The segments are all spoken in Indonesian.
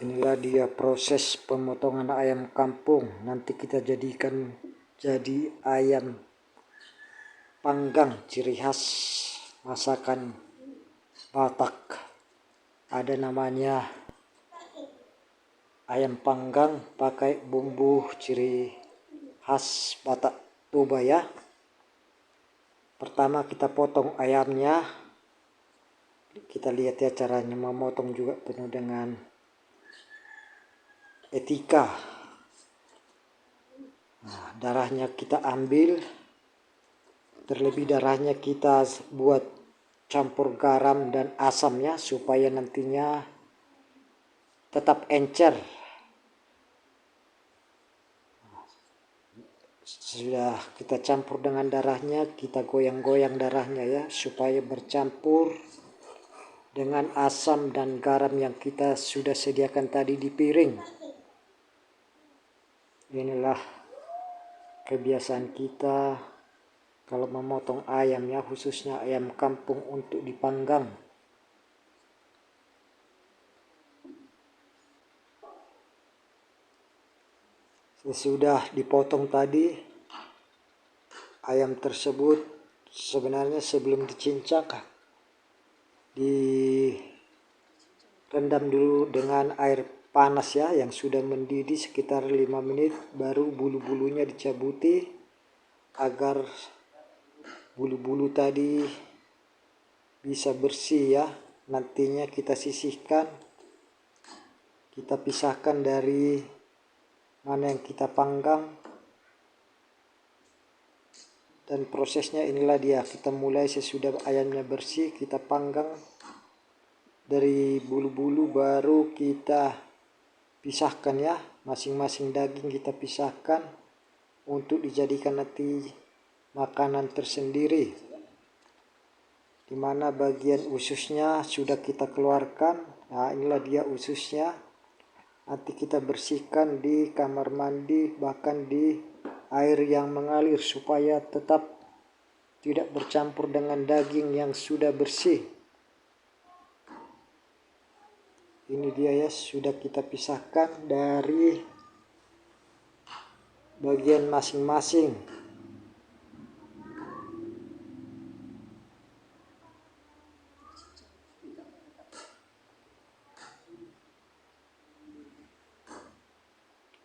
Inilah dia proses pemotongan ayam kampung. Nanti kita jadikan jadi ayam panggang ciri khas masakan Batak. Ada namanya ayam panggang pakai bumbu ciri khas Batak Toba ya. Pertama kita potong ayamnya. Kita lihat ya caranya memotong juga penuh dengan etika. Nah, darahnya kita ambil, terlebih darahnya kita buat campur garam dan asamnya supaya nantinya tetap encer. Sudah kita campur dengan darahnya, kita goyang-goyang darahnya ya supaya bercampur dengan asam dan garam yang kita sudah sediakan tadi di piring. Inilah kebiasaan kita kalau memotong ayam ya, khususnya ayam kampung untuk dipanggang. Sesudah dipotong tadi, ayam tersebut sebenarnya sebelum dicincang direndam dulu dengan air panas ya, yang sudah mendidih sekitar 5 menit, baru bulu-bulunya dicabuti agar bulu-bulu tadi bisa bersih ya. Nantinya kita sisihkan, kita pisahkan dari mana yang kita panggang. Dan prosesnya inilah dia, kita mulai sesudah ayamnya bersih, kita panggang dari bulu-bulu, baru kita pisahkan ya, masing-masing daging kita pisahkan untuk dijadikan nanti makanan tersendiri, dimana bagian ususnya sudah kita keluarkan. Nah, inilah dia ususnya. Nanti kita bersihkan di kamar mandi, bahkan di air yang mengalir supaya tetap tidak bercampur dengan daging yang sudah bersih. Ini dia ya, sudah kita pisahkan dari bagian masing-masing.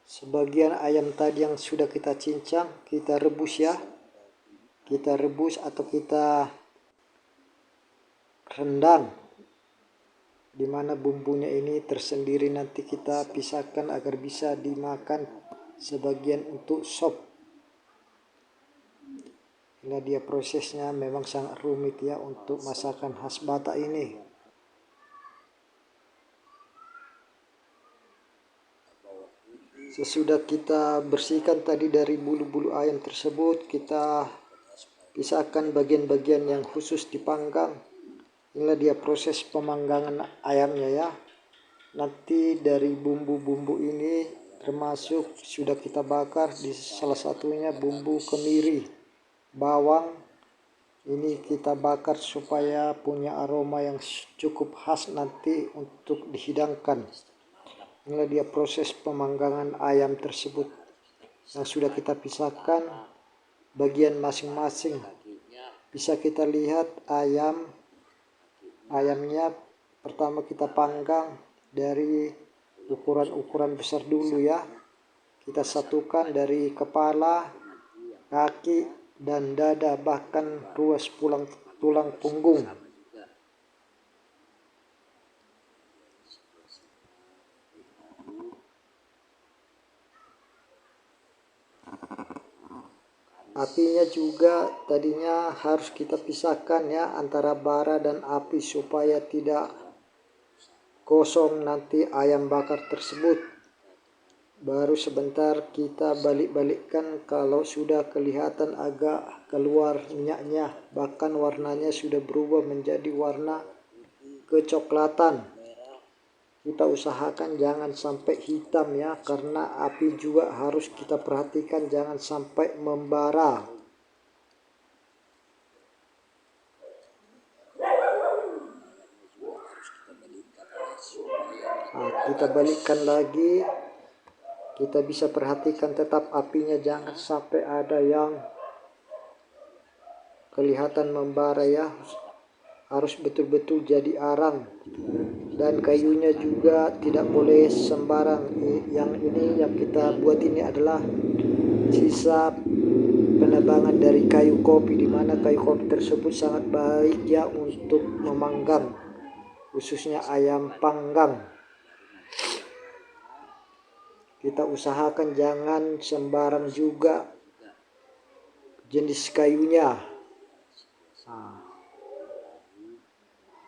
Sebagian ayam tadi yang sudah kita cincang, kita rebus ya. Kita rebus atau kita rendang, dimana bumbunya ini tersendiri nanti kita pisahkan agar bisa dimakan sebagian untuk sop. Ini dia prosesnya, memang sangat rumit ya untuk masakan khas Batak ini. Sesudah kita bersihkan tadi dari bulu-bulu ayam tersebut, kita pisahkan bagian-bagian yang khusus dipanggang. Inilah dia proses pemanggangan ayamnya ya. Nanti dari bumbu-bumbu ini termasuk sudah kita bakar, di salah satunya bumbu kemiri, bawang. Ini kita bakar supaya punya aroma yang cukup khas nanti untuk dihidangkan. Inilah dia proses pemanggangan ayam tersebut yang sudah kita pisahkan bagian masing-masing. Bisa kita lihat ayamnya pertama kita panggang dari ukuran besar dulu ya. Kita satukan dari kepala, kaki, dan dada, bahkan ruas tulang punggung. Apinya juga tadinya harus kita pisahkan ya antara bara dan api supaya tidak kosong nanti ayam bakar tersebut. Baru sebentar kita balik-balikkan, kalau sudah kelihatan agak keluar minyaknya, bahkan warnanya sudah berubah menjadi warna kecoklatan. Kita usahakan jangan sampai hitam ya, karena api juga harus kita perhatikan jangan sampai membara. Nah, kita balikkan lagi. Kita bisa perhatikan tetap apinya jangan sampai ada yang kelihatan membara ya. Harus betul-betul jadi arang. Dan kayunya juga tidak boleh sembarang. Yang ini yang kita buat ini adalah sisa penebangan dari kayu kopi, di mana kayu kopi tersebut sangat baik ya untuk memanggang, khususnya ayam panggang. Kita usahakan jangan sembarang juga jenis kayunya. Nah,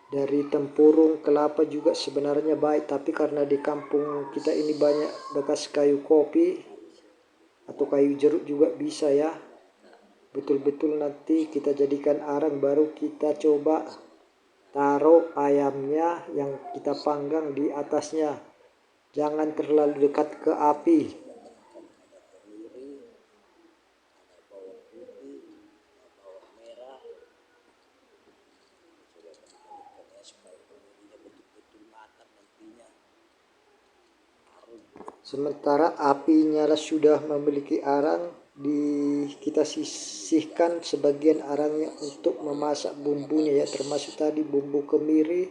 dari tempurung kelapa juga sebenarnya baik, tapi karena di kampung kita ini banyak bekas kayu kopi atau kayu jeruk juga bisa ya. Betul-betul nanti kita jadikan arang, baru kita coba taruh ayamnya yang kita panggang di atasnya. Jangan terlalu dekat ke api. Sementara apinya sudah memiliki arang, kita sisihkan sebagian arangnya untuk memasak bumbunya ya, termasuk tadi bumbu kemiri,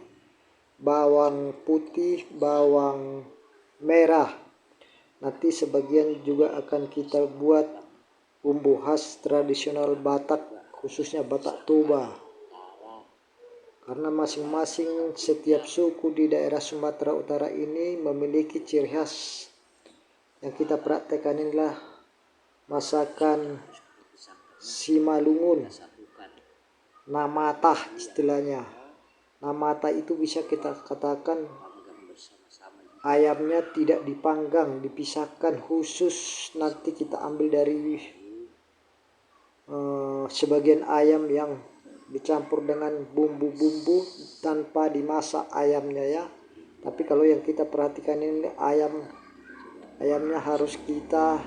bawang putih, bawang merah. Nanti sebagian juga akan kita buat bumbu khas tradisional Batak, khususnya Batak Toba. Karena masing-masing setiap suku di daerah Sumatera Utara ini memiliki ciri khas. Yang kita praktekkan inilah masakan Simalungun, namatah istilahnya. Namatah itu bisa kita katakan ayamnya tidak dipanggang, dipisahkan khusus. Nanti kita ambil dari sebagian ayam yang dicampur dengan bumbu-bumbu tanpa dimasak ayamnya ya. Tapi kalau yang kita perhatikan ini ayamnya harus kita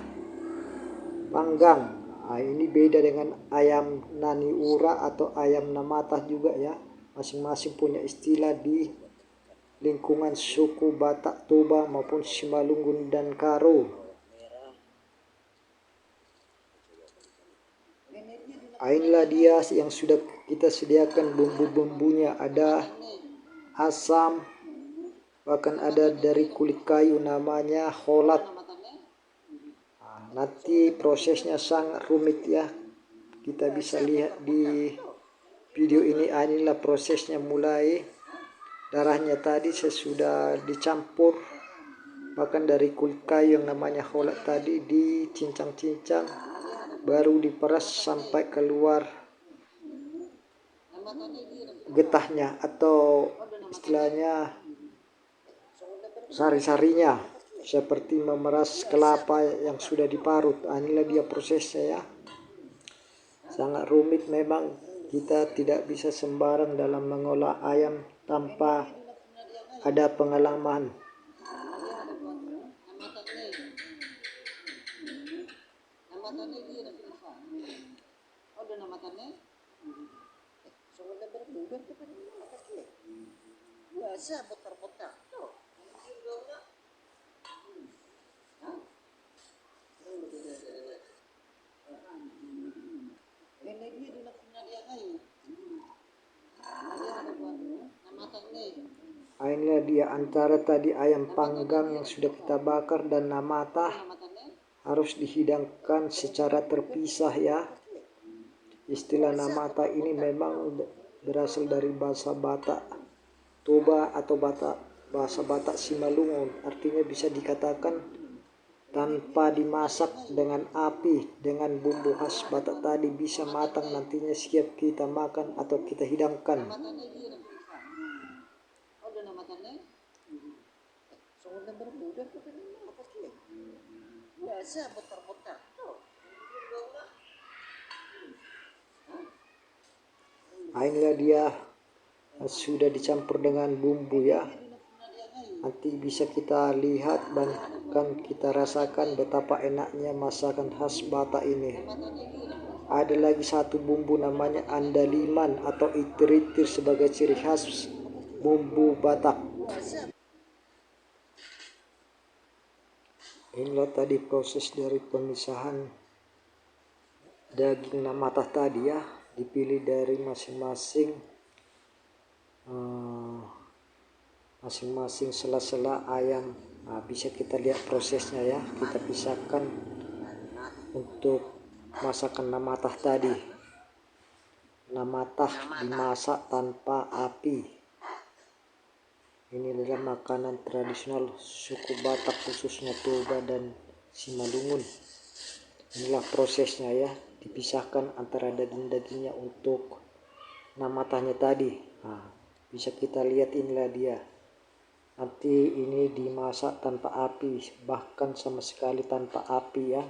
panggang. Nah, ini beda dengan ayam naniura atau ayam namatah juga ya. Masing-masing punya istilah di lingkungan suku Batak Toba maupun Simalungun dan Karo. Inilah dia yang sudah kita sediakan bumbu-bumbunya. Ada asam, bahkan ada dari kulit kayu namanya holat. Nah, nanti prosesnya sangat rumit ya. Kita bisa lihat di video ini. Inilah prosesnya, mulai darahnya tadi sesudah dicampur, bahkan dari kulit kayu yang namanya holat tadi dicincang-cincang, baru diperas sampai keluar getahnya atau istilahnya sari-sarinya, seperti memeras kelapa yang sudah diparut. Inilah dia prosesnya ya. Sangat rumit memang, kita tidak bisa sembarang dalam mengolah ayam tanpa ada pengalaman. Inilah dia antara tadi ayam panggang yang sudah kita bakar dan namatah, harus dihidangkan secara terpisah ya. Istilah namatah ini memang berasal dari bahasa Batak Toba atau bahasa Batak Simalungun. Artinya bisa dikatakan tanpa dimasak dengan api, dengan bumbu khas Batak tadi bisa matang, nantinya siap kita makan atau kita hidangkan. Inilah dia sudah dicampur dengan bumbu ya. Nanti bisa kita lihat bahkan kita rasakan betapa enaknya masakan khas Batak ini. Ada lagi satu bumbu namanya andaliman atau itir-itir sebagai ciri khas bumbu Batak. Inilah tadi proses dari pemisahan daging namatah tadi ya, dipilih dari masing-masing sela-sela ayam. Nah, bisa kita lihat prosesnya ya, kita pisahkan untuk masakan namatah tadi. Namatah dimasak tanpa api. Ini adalah makanan tradisional suku Batak, khususnya Toba dan Simalungun. Inilah prosesnya ya, dipisahkan antara daging-dagingnya untuk namatahnya tadi. Nah, bisa kita lihat inilah dia. Nanti ini dimasak tanpa api, bahkan sama sekali tanpa api ya.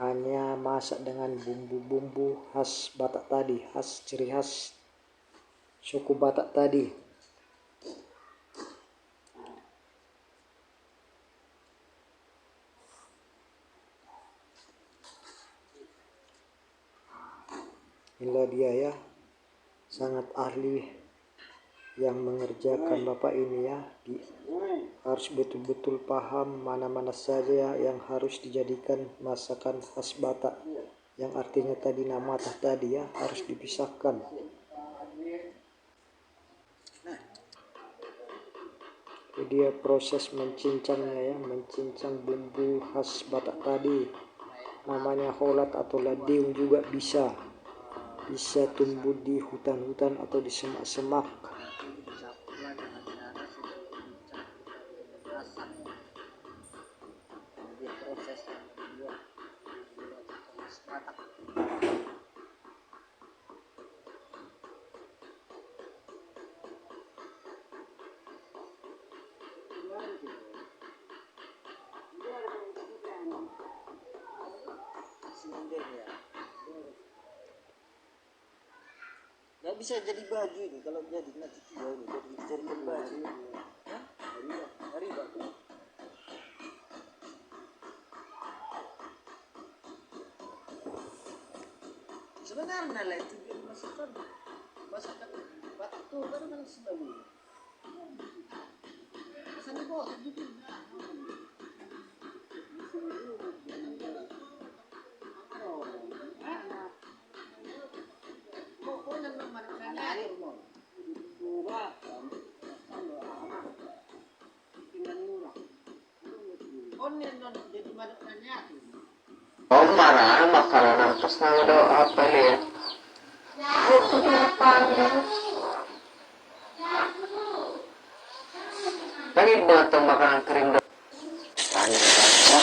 Hanya masak dengan bumbu-bumbu khas Batak tadi, khas ciri khas suku Batak tadi. Inilah dia ya, sangat ahli yang mengerjakan bapak ini ya. Harus betul-betul paham mana-mana saja yang harus dijadikan masakan khas Batak, yang artinya tadi namatah tadi ya, harus dipisahkan. Ini dia proses mencincangnya ya, mencincang bumbu khas Batak tadi. Namanya holat atau ladiung juga bisa tumbuh di hutan-hutan atau di semak-semak. Nggak bisa jadi baju ini kalau jadi nanti dia ini jadi baju. Hah? Dari baju. Sebenarnya lah itu dia masakan Batak tuh kan selalu. Masakan kok gitu. Oh, marah makanan terus nang doa apa ya? Itu dipanggil. Lagi buat makanan kering. Tanya